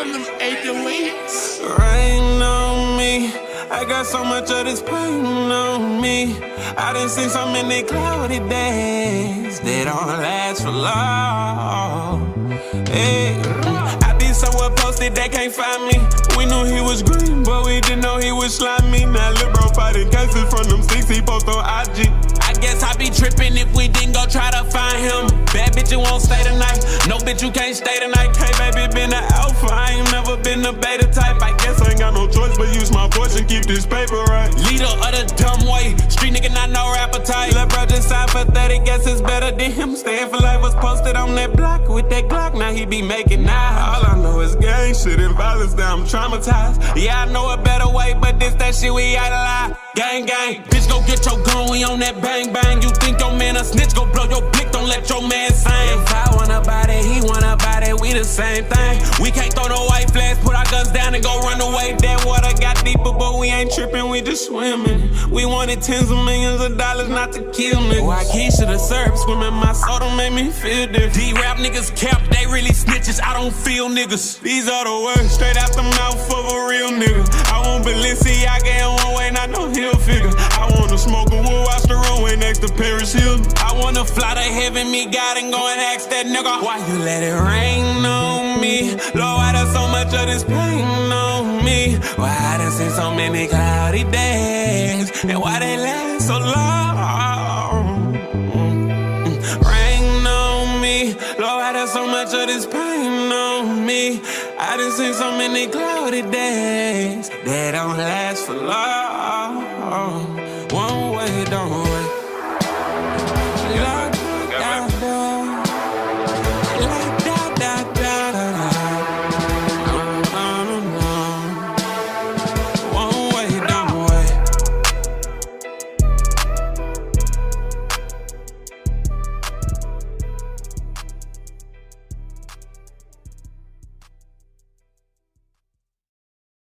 on them 808s. Rain on me, I got so much of this pain on me. I done seen so many cloudy days, they don't last for long. Hey, I be somewhere posted, they can't find me. We knew he was green, but we didn't know he was slimy. Now lil' bro fighting cases from them sticks he post on IG. I guess I be tripping if we didn't go try to find him. Bad bitch, you won't stay tonight. No bitch, you can't stay tonight. Hey baby, been an alpha, I ain't never been a beta type. I guess I ain't got no choice but use my voice and keep this paper right. Leader of the dumb way, street nigga not no appetite. Lil' bro just signed for 30, guess it's better than him. Staying for life was posted on that block with that Glock. Now he be making knives. All I know is gang shit and violence, now I'm traumatized. Yeah, I know a better way, but this that shit we idolize. Gang, gang, bitch, go get your gun, we on that bang, bang. You think your man a snitch, go blow your blick, don't let your man sing. If I wanna buy that, he wanna buy that, we the same thing. We can't throw no white flags, put our guns down and go run away. That water got deeper, but we ain't tripping, we just swimming. We wanted tens of millions of dollars not to kill niggas. Why Keisha the syrup swimming, my soda made me feel different. D-rap niggas cap, they really snitches, I don't feel niggas. These are the words straight out the mouth of a real nigga. I want Balenciaga in one way, not no hill figure. I wanna smoke a wood, watch the runway next to Paris Hilton. I wanna fly to heaven, meet God and go and ask that nigga, why you let it rain on me? Lord, why there's so much of this pain on me? Why I done seen so many cloudy days, and why they last so long? Rain on me, Lord, why there's so much of this pain on me? I done seen so many cloudy days, they don't last for long. One way don't